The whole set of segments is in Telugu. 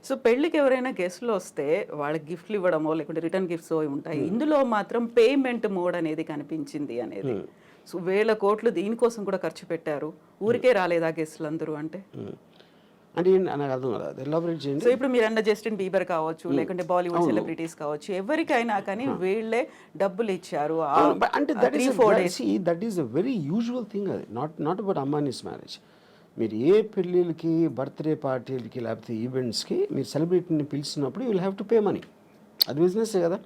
సో పెళ్ళికి ఎవరైనా గెస్ట్లు వస్తే వాళ్ళకి గిఫ్ట్లు ఇవ్వడమో లేకుంటే రిటర్న్ గిఫ్ట్స్ ఉంటాయి. ఇందులో మాత్రం పేమెంట్ మోడ్ అనేది కనిపించింది అనేది. సో వేల కోట్లు దీనికోసం కూడా ఖర్చు పెట్టారు. ఊరికే రాలేదా గెస్ట్లు అందరూ అంటే? అంటే నాకు అర్థం కదా, ఎలాబరేట్ చేయండి. సో ఇప్పుడు మీరన్న జస్టిన్ బీబర్ కావచ్చు, లేకుంటే బాలీవుడ్ సెలబ్రిటీస్ కావచ్చు, ఎవరికైనా కానీ వీళ్ళే డబ్బులు ఇచ్చారు. అంటే that is a very usual thing. అది నాట్ అబౌట్ అంబానీస్ మ్యారేజ్. మీరు ఏ పెళ్ళిళ్ళకి, బర్త్డే పార్టీలకి, లేకపోతే ఈవెంట్స్కి మీరు సెలబ్రిటీని పిలిచినప్పుడు you will have to pay money. అది బిజినెస్సే కదా.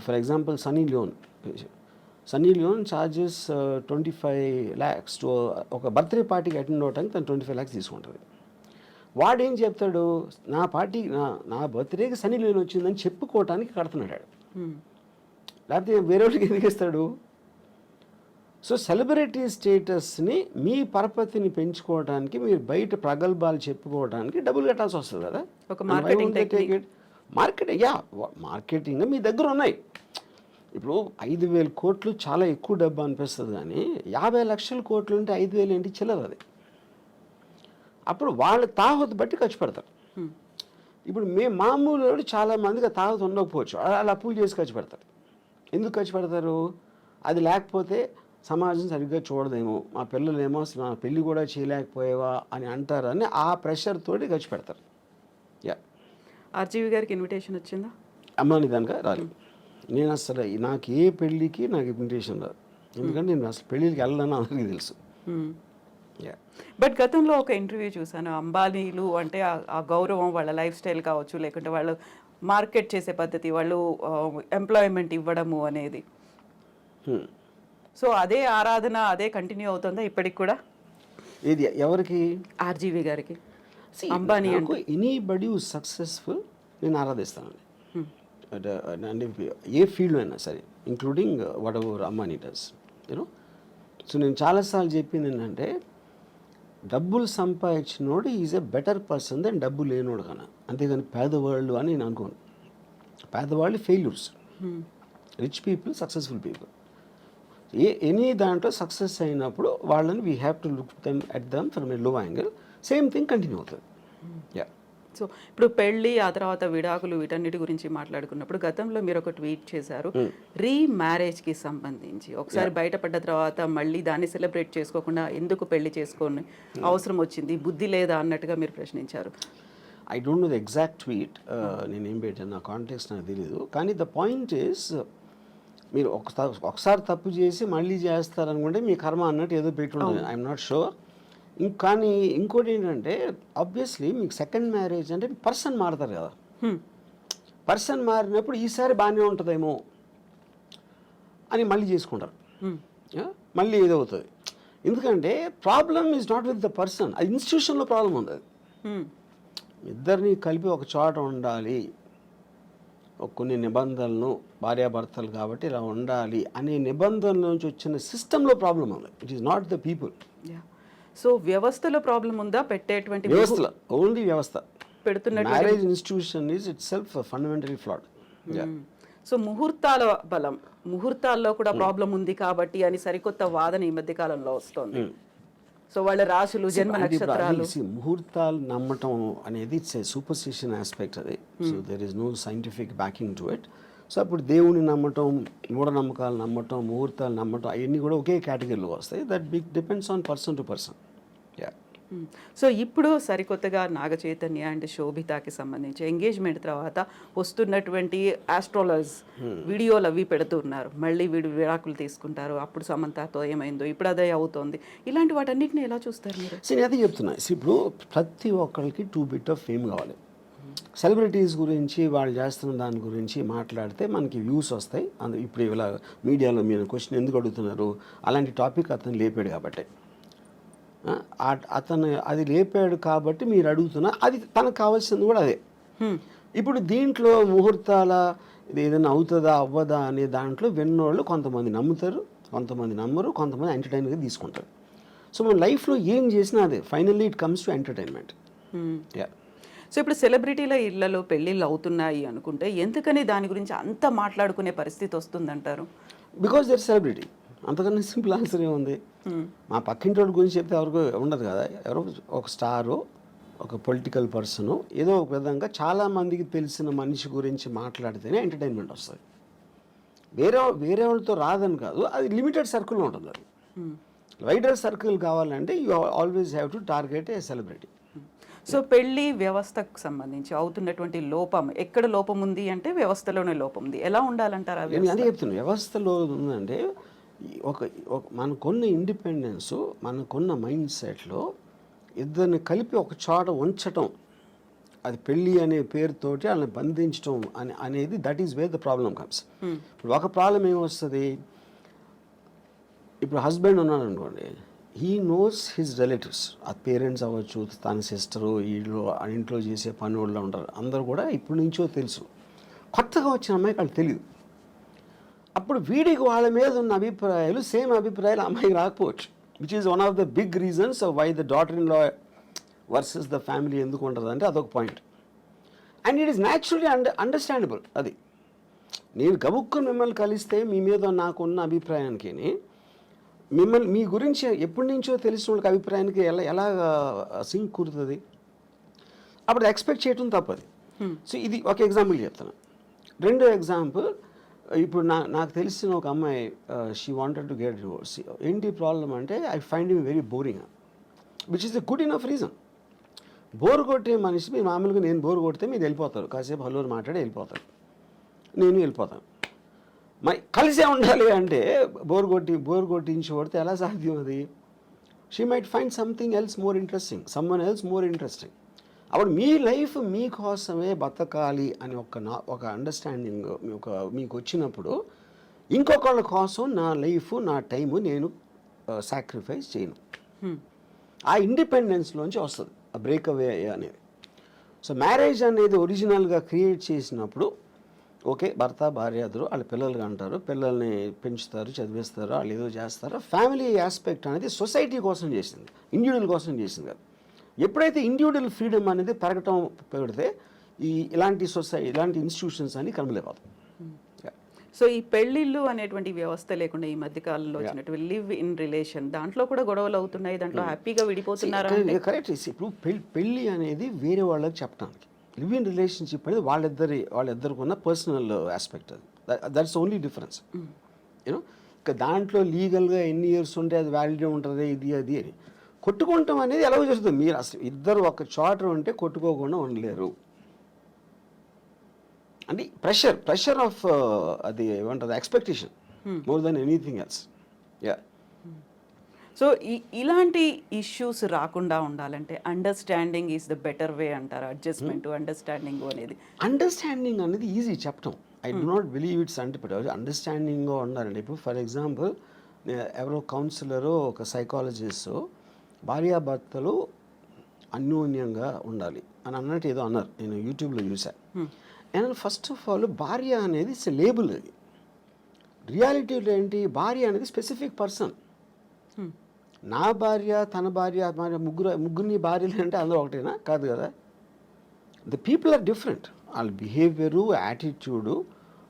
For example Sunny Leone charges 25 lakhs to ఒక బర్త్డే పార్టీకి అటెండ్ అవడానికి తను 25 lakhs తీసుకుంటుంది. వాడేం చెప్తాడు, నా బర్త్డేకి సన్నీ లియోన్ వచ్చిందని చెప్పుకోవటానికి కడుతున్నాడు. లేకపోతే వేరే వాళ్ళకి ఎందుకు ఇస్తాడు? సో సెలబ్రిటీ స్టేటస్ని మీ పరపతిని పెంచుకోవడానికి మీరు బయట ప్రగల్భాలు చెప్పుకోవడానికి డబ్బులు కట్టాల్సి వస్తుంది కదా. మార్కెటింగ్ మీ దగ్గర ఉన్నాయి. ఇప్పుడు 5,000 కోట్లు చాలా ఎక్కువ డబ్బు అనిపిస్తుంది, కానీ 50 లక్షల కోట్లు ఉంటే 5,000 ఏంటి చిల్లర అది. అప్పుడు వాళ్ళ తాహతు బట్టి ఖర్చు పెడతారు. ఇప్పుడు మామూలు చాలా మందికి తాహతు ఉండకపోవచ్చు, అలా అప్పులు చేసి ఖర్చు పెడతారు. ఎందుకు ఖర్చు పెడతారు? అది లేకపోతే సమాజం సరిగ్గా చూడదేమో, మా పిల్లలేమో మా పెళ్ళి కూడా చేయలేకపోయేవా అని అంటారని ఆ ప్రెషర్ తోటి ఖర్చు పెడతారు. ఆర్జీవి గారికి ఇన్విటేషన్ వచ్చిందా? అమ్మాని దానిక రాలేదు. నేను అసలు నాకు ఏ పెళ్ళికి నాకు ఇన్విటేషన్ రాదు, ఎందుకంటే నేను అసలు పెళ్ళికి వెళ్ళాలని అందరికీ తెలుసు. బట్ గతంలో ఒక ఇంటర్వ్యూ చూసాను, అంబానీలు అంటే ఆ గౌరవం, వాళ్ళ లైఫ్ స్టైల్ కావచ్చు, లేకుంటే వాళ్ళు మార్కెట్ చేసే పద్ధతి, వాళ్ళు ఎంప్లాయ్మెంట్ ఇవ్వడము అనేది. సో అదే ఆరాధన అదే కంటిన్యూ అవుతుందా ఇప్పటికి కూడా? ఇది ఎవరికి? ఆర్జీవి గారికి. అంబానీ అంటే ఎనీబడి సక్సెస్ఫుల్ నేను ఆరాధిస్తానండి. అంటే ఏ ఫీల్డ్ అయినా సరే, including whatever Ambani does, you know. So నేను చాలాసార్లు చెప్పింది ఏంటంటే, డబ్బులు సంపాదించినోడు is a better person than డబ్బు లేనోడు కన్నా. అంతేగాని పేదవాళ్ళు అని నేను అనుకోను. పేదవాళ్ళు failures, rich people successful people. Any దాంట్లో సక్సెస్ అయినప్పుడు వాళ్ళని we have to look them at them from a low angle. Same thing continue అవుతుంది. సో ఇప్పుడు పెళ్ళి, ఆ తర్వాత విడాకులు, వీటన్నిటి గురించి మాట్లాడుకున్నప్పుడు గతంలో మీరు ఒక ట్వీట్ చేశారు, రీమ్యారేజ్కి సంబంధించి. ఒకసారి బయటపడ్డ తర్వాత మళ్ళీ దాన్ని సెలబ్రేట్ చేసుకోకుండా ఎందుకు పెళ్లి చేసుకొని అవసరం వచ్చింది, బుద్ధి లేదా అన్నట్టుగా మీరు ప్రశ్నించారు. I don't know the exact tweet, నేనేం పెట్టాను, నా కాంటెక్స్ట్ నాకు తెలియదు. కానీ ద పాయింట్ ఈస్, మీరు ఒకసారి తప్పు చేసి మళ్ళీ చేస్తారనుకుంటే మీ కర్మ అన్నట్టు ఏదో పెట్టుంటుంది. I'm not sure. కానీ ఇంకోటి ఏంటంటే, ఆబ్వియస్లీ మీకు సెకండ్ మ్యారేజ్ అంటే పర్సన్ మారుతారు కదా. పర్సన్ మారినప్పుడు ఈసారి బాగానే ఉంటుందేమో అని మళ్ళీ చేసుకుంటారు, మళ్ళీ ఏదవుతుంది. ఎందుకంటే problem is not with the person, అది ఇన్స్టిట్యూషన్లో ప్రాబ్లం ఉంది. అది ఇద్దరిని కలిపి ఒక చోట ఉండాలి, కొన్ని నిబంధనలను, భార్యాభర్తలు కాబట్టి ఇలా ఉండాలి అనే నిబంధనల నుంచి వచ్చిన సిస్టంలో ప్రాబ్లం ఉంది. It is not the people. So వ్యవస్థలో ప్రాబ్లం ఉందా? పెట్టేటువంటి వ్యవస్థలో, ఓన్లీ వ్యవస్థ. పెడుతున్న marriage institution is itself fundamentally flawed. So ముహూర్తాల బలం, ముహూర్తాల్లో కూడా ప్రాబ్లం ఉంది కాబట్టి అని సరికొత్త వాదన ఈ మధ్య కాలంలో వస్తుంది. సో వాళ్ళ రాశులు, జన్మ నక్షత్రాలు, ముహూర్తాలు నమ్మటం అనేది ఇట్స్ ఏ సూపర్స్టిషన్ ఆస్పెక్ట్. అది so there is no scientific backing to it. So అప్పుడు దేవుని నమ్మటం, మూఢనమ్మకాలు నమ్మటం, ముహూర్తాలు నమ్మటం, అవన్నీ కూడా ఒకే కేటగిరీలో వస్తాయి. That depends on person to person. So ఇప్పుడు సరికొత్తగా నాగ చైతన్య అండ్ శోభితాకి సంబంధించి ఎంగేజ్మెంట్ తర్వాత వస్తున్నటువంటి ఆస్ట్రాలజర్స్ వీడియోలు అవి పెడుతున్నారు. మళ్ళీ వీడు విడాకులు తీసుకుంటారు, అప్పుడు సమంతతో ఏమైందో, ఇప్పుడు అదే అవుతోంది. ఇలాంటి వాటన్నిటిని ఎలా చూస్తారు మీరు? నేను అదే చెప్తున్నా. ఇప్పుడు ప్రతి ఒక్కరికి 2 bit ఆఫ్ ఫేమ్ కావాలి. సెలబ్రిటీస్ గురించి, వాళ్ళు చేస్తున్న దాని గురించి మాట్లాడితే మనకి వ్యూస్ వస్తాయి. ఇప్పుడు ఇలా మీడియాలో మీరు క్వశ్చన్ ఎందుకు అడుగుతున్నారు, అలాంటి టాపిక్ అతను లేపాడు కాబట్టి, అతను అది లేపాడు కాబట్టి మీరు అడుగుతున్నా, అది తనకు కావాల్సింది కూడా అదే. ఇప్పుడు దీంట్లో ముహూర్తాల ఇది ఏదైనా అవుతుందా అవ్వదా అనే దాంట్లో విన్నోళ్ళు కొంతమంది నమ్ముతారు, కొంతమంది నమ్మరు, కొంతమంది ఎంటర్టైన్గా తీసుకుంటారు. సో మన లైఫ్లో ఏం చేసినా అదే finally it comes to entertainment. So ఇప్పుడు సెలబ్రిటీల ఇళ్లలో పెళ్ళిళ్ళు అవుతున్నాయి అనుకుంటే ఎందుకని దాని గురించి అంత మాట్లాడుకునే పరిస్థితి వస్తుందంటారు? Because they're celebrity. అంతకన్నా సింపుల్ ఆన్సర్ ఏముంది? మా పక్కింటి గురించి చెప్తే ఎవరికి ఉండదు కదా. ఎవరో ఒక స్టారు ఒక పొలిటికల్ పర్సన్ ఏదో ఒక విధంగా చాలామందికి తెలిసిన మనిషి గురించి మాట్లాడితేనే ఎంటర్టైన్మెంట్ వస్తుంది. వేరే వాళ్ళతో రాదని కాదు, అది లిమిటెడ్ సర్కిల్లో ఉంటుంది. అది వైడర్ సర్కిల్ కావాలంటే you always have to target A celebrity. So పెళ్లి వ్యవస్థకు సంబంధించి అవుతున్నటువంటి లోపం, ఎక్కడ లోపం ఉంది అంటే వ్యవస్థలోనే లోపం ఉంది. ఎలా ఉండాలంటారు ఆ నేను వ్యవస్థ? అదే చెప్తున్నాను, వ్యవస్థలో ఉందంటే మనకున్న ఇండిపెండెన్స్, మనకున్న మైండ్ సెట్లో ఇద్దరిని కలిపి ఒక చోట ఉంచటం, అది పెళ్ళి అనే పేరుతోటి వాళ్ళని బంధించడం అనేది that is where the problem comes. ఇప్పుడు ఒక ప్రాబ్లం ఏమొస్తుంది, ఇప్పుడు హస్బెండ్ ఉన్నాడు అనుకోండి, హీ నోస్ హిజ్ రిలేటివ్స్, ఆ పేరెంట్స్ అవ్వచ్చు, తన సిస్టరు, వీళ్ళు ఇంట్లో చేసే పని వాళ్ళు ఉంటారు, అందరూ కూడా ఇప్పటి నుంచో తెలుసు. కొత్తగా వచ్చిన అమ్మాయికి వాళ్ళు తెలియదు. అప్పుడు వీడికి వాళ్ళ మీద ఉన్న అభిప్రాయాలు సేమ్ అభిప్రాయాలు అమ్మాయికి రాకపోవచ్చు, which is one of the big reasons why the daughter in law versus the family ఎందుకు ఉంటుంది అంటే అదొక point. And it is naturally understandable. అది నేను గబుక్కుని మిమ్మల్ని కలిస్తే మీ మీద నాకున్న అభిప్రాయానికి, మిమ్మల్ని మీ గురించి ఎప్పటి నుంచో తెలిసిన వాళ్ళకి అభిప్రాయానికి ఎలా సింక్ కుదురుతుంది, అప్పుడు ఎక్స్పెక్ట్ చేయటం తప్పది. సో ఇది ఒక ఎగ్జాంపుల్ చెప్తాను. రెండో ఎగ్జాంపుల్, ఇప్పుడు నాకు తెలిసిన ఒక అమ్మాయి, she wanted to get divorce. ఏంటి ప్రాబ్లం అంటే, I find you very boring, which is the good enough reason. Bore కొట్టే మనిషి, మీరు మామూలుగా నేను బోర్ కొడితే మీరు వెళ్ళిపోతారు, కాసేపు హలోని మాట్లాడి వెళ్ళిపోతారు, నేను వెళ్ళిపోతాను. కలిసే ఉండాలి అంటే బోర్ కొట్టించి కొడితే ఎలా సాధ్యం అది? She might find something else more interesting, someone else more interesting. అప్పుడు మీ లైఫ్ మీకోసమే బతకాలి అని ఒక అండర్స్టాండింగ్ మీకు వచ్చినప్పుడు, ఇంకొకళ్ళ కోసం నా లైఫ్, నా టైము నేను సాక్రిఫైస్ చేయను. ఆ ఇండిపెండెన్స్లోంచి వస్తుంది ఆ బ్రేక్అవే అనేది. సో మ్యారేజ్ అనేది ఒరిజినల్గా క్రియేట్ చేసినప్పుడు, ఓకే, భర్త భార్య ఇద్దరు వాళ్ళ పిల్లలుగా అంటారు, పిల్లల్ని పెంచుతారు, చదివిస్తారు, వాళ్ళు ఏదో చేస్తారు. ఫ్యామిలీ ఆస్పెక్ట్ అనేది సొసైటీ కోసం చేసింది, ఇండివిజువల్ కోసం చేసింది కాదు. ఎప్పుడైతే ఇండివిజువల్ ఫ్రీడమ్ అనేది పెడితే ఇలాంటి ఇలాంటి ఇన్స్టిట్యూషన్స్ అని కనుమలేకపోతాయి. సో ఈ పెళ్ళిళ్ళు అనేటువంటి వ్యవస్థ లేకుండా ఈ మధ్య కాలంలో వచ్చినటువంటి లివ్ ఇన్ రిలేషన్, దాంట్లో కూడా గొడవలు అవుతున్నాయి, దాంట్లో హ్యాపీగా విడిపోతున్నారు. కరెక్ట్. ఇప్పుడు పెళ్ళి అనేది వేరే వాళ్ళకి చెప్పడానికి, లివ్ ఇన్ రిలేషన్షిప్ అనేది వాళ్ళిద్దరికి ఉన్న పర్సనల్ ఆస్పెక్ట్. అది దట్స్ ఓన్లీ డిఫరెన్స్. యూనో, ఇక దాంట్లో లీగల్గా ఎన్ని ఇయర్స్ ఉంటే అది వ్యాలిడ్ ఉంటుంది, ఇది అది అని. కొట్టుకుంటాం అనేది ఎలా జరుగుతుంది, మీరు అసలు ఇద్దరు ఒక చోట ఉంటే కొట్టుకోకుండా ఉండలేరు. అంటే ప్రెషర్ ఆఫ్ అది ఏమంటుంది, expectation more than anything else. Yeah. So ఇలాంటి ఇష్యూస్ రాకుండా ఉండాలంటే understanding is the better way అంటారు. అడ్జస్ట్మెంట్, అండర్స్టాండింగ్ అనేది. అండర్స్టాండింగ్ అనేది ఈజీ చెప్పటం. I do not believe it's అండర్స్టాండింగ్గా ఉండాలండి. ఇప్పుడు ఫర్ ఎగ్జాంపుల్, ఎవరో కౌన్సిలరు, ఒక సైకాలజిస్ట్, భార్యాభర్తలు అన్యోన్యంగా ఉండాలి అని అన్నట్టు ఏదో అన్నారు, నేను యూట్యూబ్లో చూశాను. అండ్ ఫస్ట్ ఆఫ్ ఆల్, భార్య అనేది ఇట్స్ లేబుల్. అది రియాలిటీలో ఏంటి, భార్య అనేది స్పెసిఫిక్ పర్సన్. నా భార్య, తన భార్య, ముగ్గురిని భార్యలు అంటే అందరూ ఒకటేనా? కాదు కదా. The people are different. వాళ్ళ బిహేవియరు, యాటిట్యూడు,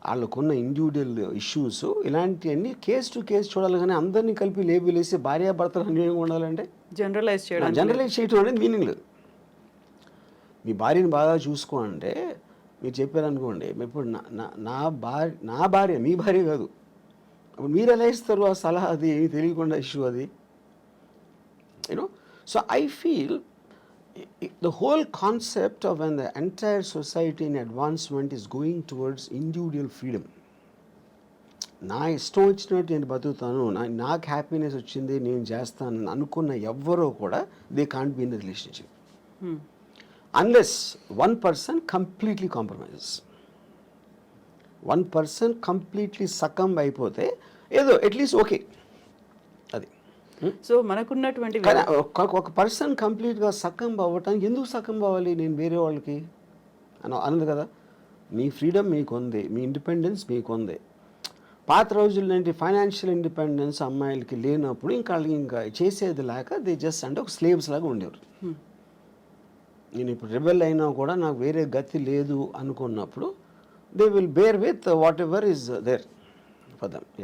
వాళ్ళకున్న ఇండివిజువల్ ఇష్యూస్, ఇలాంటివన్నీ కేస్ టు కేస్ చూడాలి. కానీ అందరినీ కలిపి లేబుల్ వేసి భార్యాభర్తలు అన్యోన్యంగా ఉండాలంటే జనరలైజ్ చేయడం అనేది మీనింగ్ లేదు. మీ భార్యని బాగా చూసుకో అంటే మీరు చెప్పారనుకోండి, ఇప్పుడు నా భార్య మీ భార్య కాదు, అప్పుడు మీరు ఎలా ఇస్తారు ఆ సలహా? అది ఏమి తెలియకుండా ఇష్యూ అది. You know, so I feel the whole concept of when the entire society in advancement is going towards individual freedom. నా ఇష్టం వచ్చినట్టు నేను బతుకుతాను, నాకు హ్యాపీనెస్ వచ్చింది నేను చేస్తాను అనుకున్న ఎవ్వరూ కూడా they can't be in the relationship unless one person completely compromises. One person completely succumb అయిపోతే ఏదో అట్లీస్ట్ ఓకే. అది సో మనకున్నటువంటి ఒక పర్సన్ కంప్లీట్గా సకంబ్ అవ్వటానికి ఎందుకు సకంబ్ అవ్వాలి నేను వేరే వాళ్ళకి అన్నది కదా. మీ ఫ్రీడమ్ మీకు ఉంది, మీ ఇండిపెండెన్స్ మీకు ఉంది. పాత రోజుల్లో ఏంటి, ఫైనాన్షియల్ ఇండిపెండెన్స్ అమ్మాయిలకి లేనప్పుడు ఇంకా చేసేది లేక దే జస్ట్ అంటే ఒక స్లేవ్స్ లాగా ఉండేవారు. నేను ఇప్పుడు రెబెల్ అయినా కూడా నాకు వేరే గతి లేదు అనుకున్నప్పుడు they will bear with whatever is there for them. Yeah.